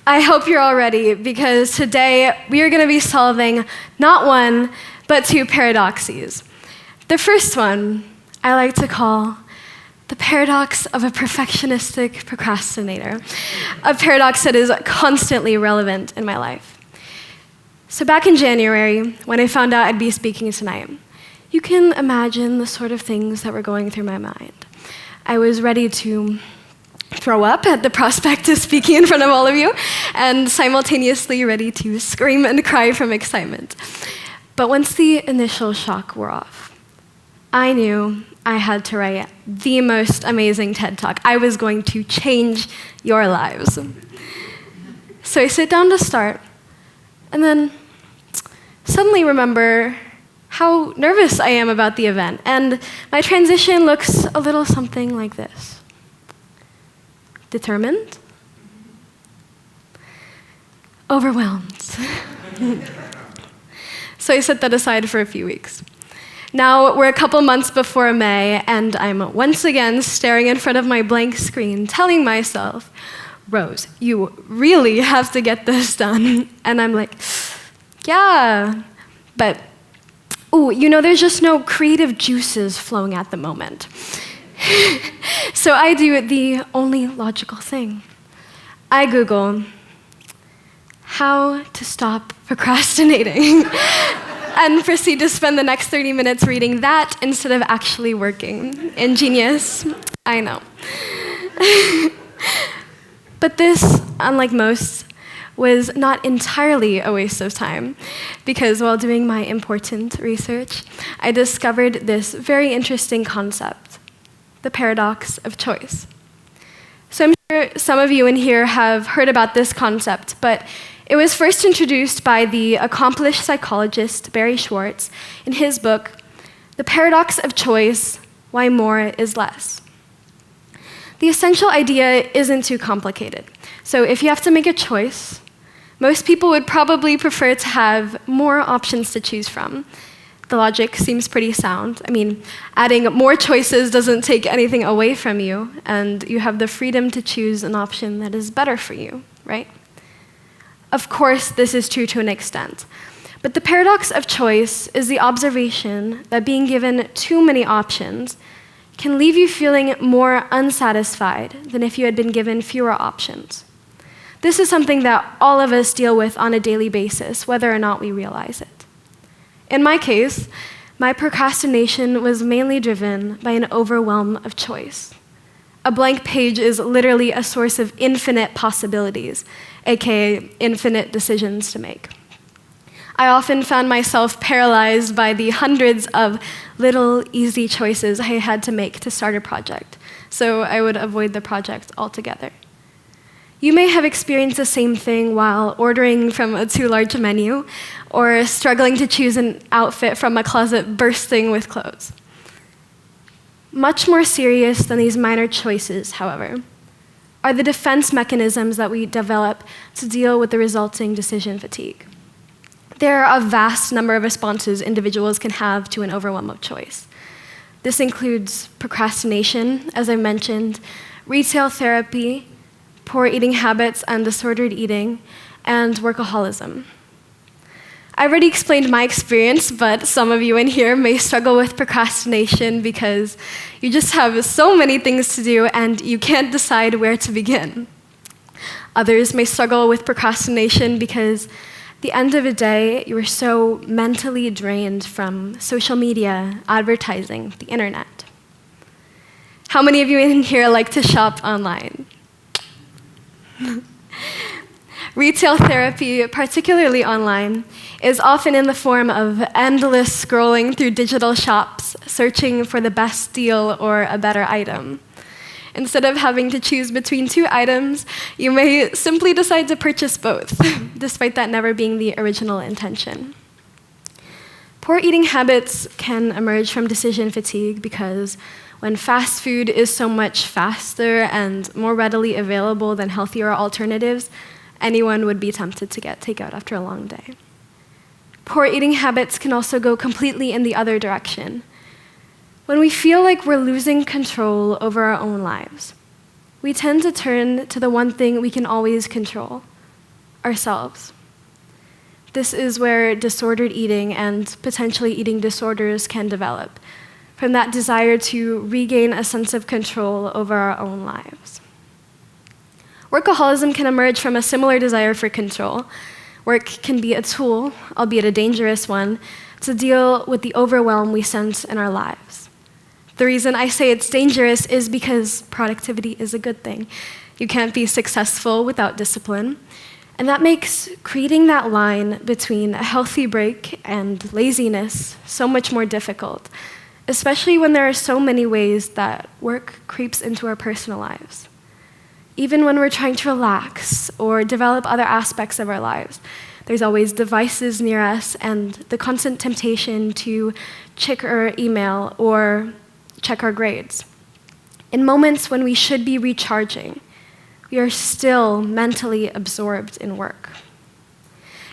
I hope you're all ready, because today we are going to be solving not one, but two paradoxes. The first one I like to call the paradox of a perfectionistic procrastinator, a paradox that is constantly relevant in my life. So back in January, when I found out I'd be speaking tonight, you can imagine the sort of things that were going through my mind. I was ready to throw up at the prospect of speaking in front of all of you, and simultaneously ready to scream and cry from excitement. But once the initial shock wore off, I knew I had to write the most amazing TED Talk. I was going to change your lives. So I sit down to start, and then suddenly remember how nervous I am about the event, and my transition looks a little something like this. Determined? Overwhelmed. So I set that aside for a few weeks. Now we're a couple months before May, and I'm once again staring in front of my blank screen, telling myself, Rose, you really have to get this done. And I'm like, yeah, but, there's just no creative juices flowing at the moment. So I do the only logical thing. I Google how to stop procrastinating and proceed to spend the next 30 minutes reading that instead of actually working. Ingenious, I know. But this, unlike most, was not entirely a waste of time, because while doing my important research, I discovered this very interesting concept: the paradox of choice. So I'm sure some of you in here have heard about this concept, but it was first introduced by the accomplished psychologist Barry Schwartz in his book, The Paradox of Choice: Why More is Less. The essential idea isn't too complicated. So if you have to make a choice, most people would probably prefer to have more options to choose from. The logic seems pretty sound. I mean, adding more choices doesn't take anything away from you, and you have the freedom to choose an option that is better for you, right? Of course, this is true to an extent. But the paradox of choice is the observation that being given too many options can leave you feeling more unsatisfied than if you had been given fewer options. This is something that all of us deal with on a daily basis, whether or not we realize it. In my case, my procrastination was mainly driven by an overwhelm of choice. A blank page is literally a source of infinite possibilities, aka infinite decisions to make. I often found myself paralyzed by the hundreds of little, easy choices I had to make to start a project, so I would avoid the project altogether. You may have experienced the same thing while ordering from a too large menu, or struggling to choose an outfit from a closet bursting with clothes. Much more serious than these minor choices, however, are the defense mechanisms that we develop to deal with the resulting decision fatigue. There are a vast number of responses individuals can have to an overwhelm of choice. This includes procrastination, as I mentioned, retail therapy, poor eating habits and disordered eating, and workaholism. I already explained my experience, but some of you in here may struggle with procrastination because you just have so many things to do and you can't decide where to begin. Others may struggle with procrastination because at the end of the day, you are so mentally drained from social media, advertising, the internet. How many of you in here like to shop online? Retail therapy, particularly online, is often in the form of endless scrolling through digital shops, searching for the best deal or a better item. Instead of having to choose between two items, you may simply decide to purchase both, despite that never being the original intention. Poor eating habits can emerge from decision fatigue because when fast food is so much faster and more readily available than healthier alternatives, anyone would be tempted to get takeout after a long day. Poor eating habits can also go completely in the other direction. When we feel like we're losing control over our own lives, we tend to turn to the one thing we can always control, ourselves. This is where disordered eating and potentially eating disorders can develop, from that desire to regain a sense of control over our own lives. Workaholism can emerge from a similar desire for control. Work can be a tool, albeit a dangerous one, to deal with the overwhelm we sense in our lives. The reason I say it's dangerous is because productivity is a good thing. You can't be successful without discipline. And that makes creating that line between a healthy break and laziness so much more difficult, especially when there are so many ways that work creeps into our personal lives. Even when we're trying to relax or develop other aspects of our lives, there's always devices near us and the constant temptation to check our email or check our grades. In moments when we should be recharging, we are still mentally absorbed in work.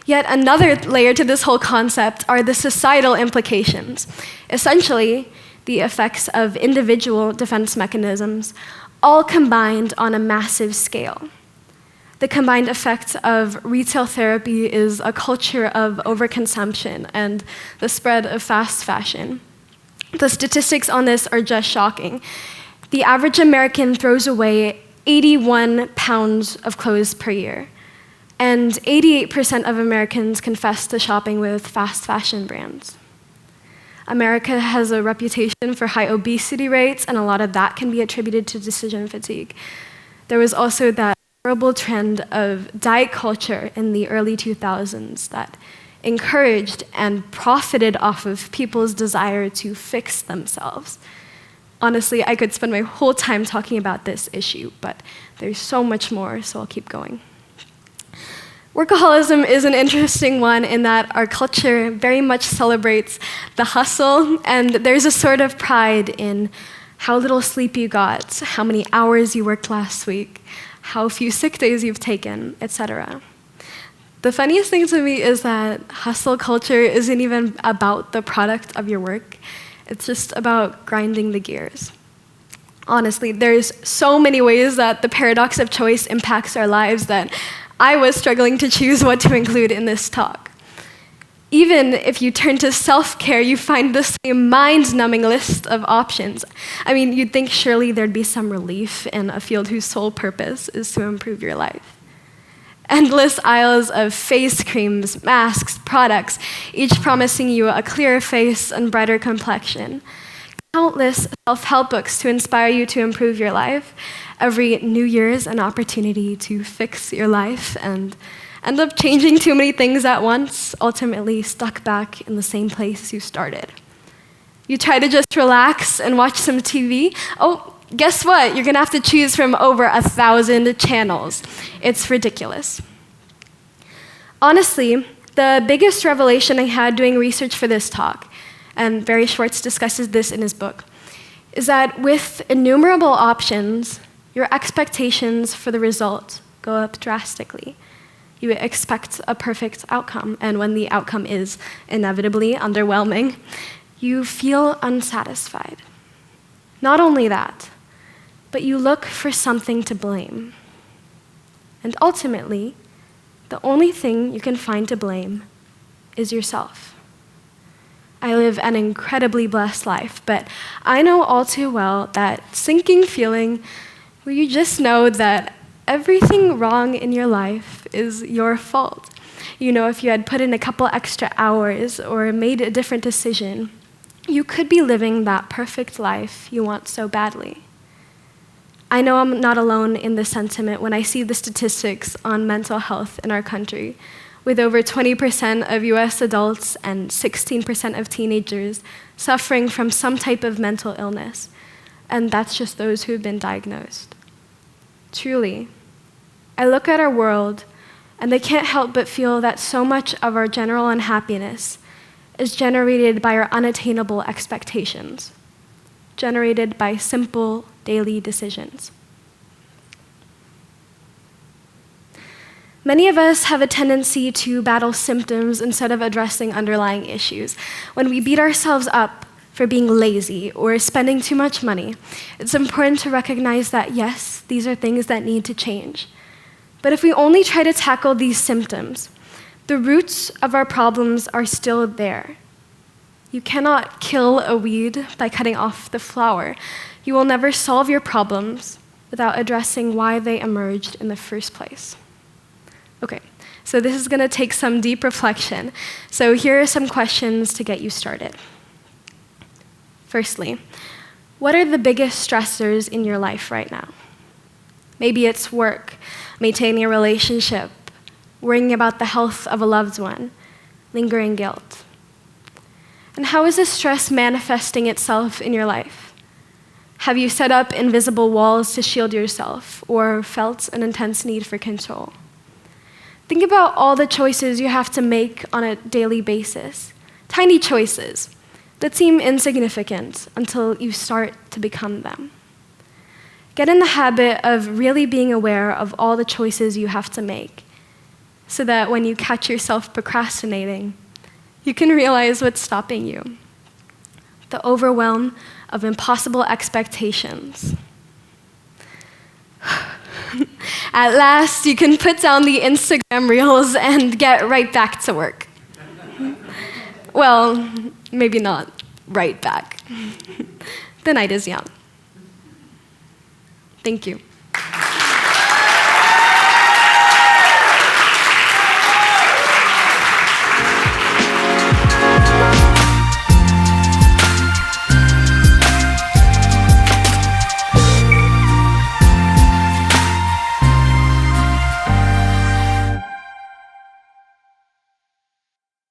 Yet another layer to this whole concept are the societal implications. Essentially, the effects of individual defense mechanisms, all combined on a massive scale. The combined effect of retail therapy is a culture of overconsumption and the spread of fast fashion. The statistics on this are just shocking. The average American throws away 81 pounds of clothes per year, and 88% of Americans confess to shopping with fast fashion brands. America has a reputation for high obesity rates, and a lot of that can be attributed to decision fatigue. There was also that horrible trend of diet culture in the early 2000s that encouraged and profited off of people's desire to fix themselves. Honestly, I could spend my whole time talking about this issue, but there's so much more, so I'll keep going. Workaholism is an interesting one in that our culture very much celebrates the hustle, and there's a sort of pride in how little sleep you got, how many hours you worked last week, how few sick days you've taken, etc. The funniest thing to me is that hustle culture isn't even about the product of your work. It's just about grinding the gears. Honestly, there's so many ways that the paradox of choice impacts our lives that I was struggling to choose what to include in this talk. Even if you turn to self-care, you find the same mind-numbing list of options. I mean, you'd think surely there'd be some relief in a field whose sole purpose is to improve your life. Endless aisles of face creams, masks, products, each promising you a clearer face and brighter complexion. Countless self-help books to inspire you to improve your life. Every New Year's an opportunity to fix your life and end up changing too many things at once, ultimately stuck back in the same place you started. You try to just relax and watch some TV. Oh, guess what? You're gonna have to choose from over 1,000 channels. It's ridiculous. Honestly, the biggest revelation I had doing research for this talk, and Barry Schwartz discusses this in his book, is that with innumerable options, your expectations for the result go up drastically. You expect a perfect outcome, and when the outcome is inevitably underwhelming, you feel unsatisfied. Not only that, but you look for something to blame. And ultimately, the only thing you can find to blame is yourself. I live an incredibly blessed life, but I know all too well that sinking feeling where you just know that everything wrong in your life is your fault. You know, if you had put in a couple extra hours or made a different decision, you could be living that perfect life you want so badly. I know I'm not alone in this sentiment when I see the statistics on mental health in our country, with over 20% of US adults and 16% of teenagers suffering from some type of mental illness, and that's just those who have been diagnosed. Truly, I look at our world, and I can't help but feel that so much of our general unhappiness is generated by our unattainable expectations, generated by simple daily decisions. Many of us have a tendency to battle symptoms instead of addressing underlying issues. When we beat ourselves up for being lazy or spending too much money, it's important to recognize that, yes, these are things that need to change. But if we only try to tackle these symptoms, the roots of our problems are still there. You cannot kill a weed by cutting off the flower. You will never solve your problems without addressing why they emerged in the first place. Okay, so this is going to take some deep reflection. So here are some questions to get you started. Firstly, what are the biggest stressors in your life right now? Maybe it's work, maintaining a relationship, worrying about the health of a loved one, lingering guilt. And how is this stress manifesting itself in your life? Have you set up invisible walls to shield yourself or felt an intense need for control? Think about all the choices you have to make on a daily basis, tiny choices that seem insignificant until you start to become them. Get in the habit of really being aware of all the choices you have to make so that when you catch yourself procrastinating, you can realize what's stopping you. The overwhelm of impossible expectations. At last, you can put down the Instagram reels and get right back to work. Well, maybe not right back. The night is young. Thank you.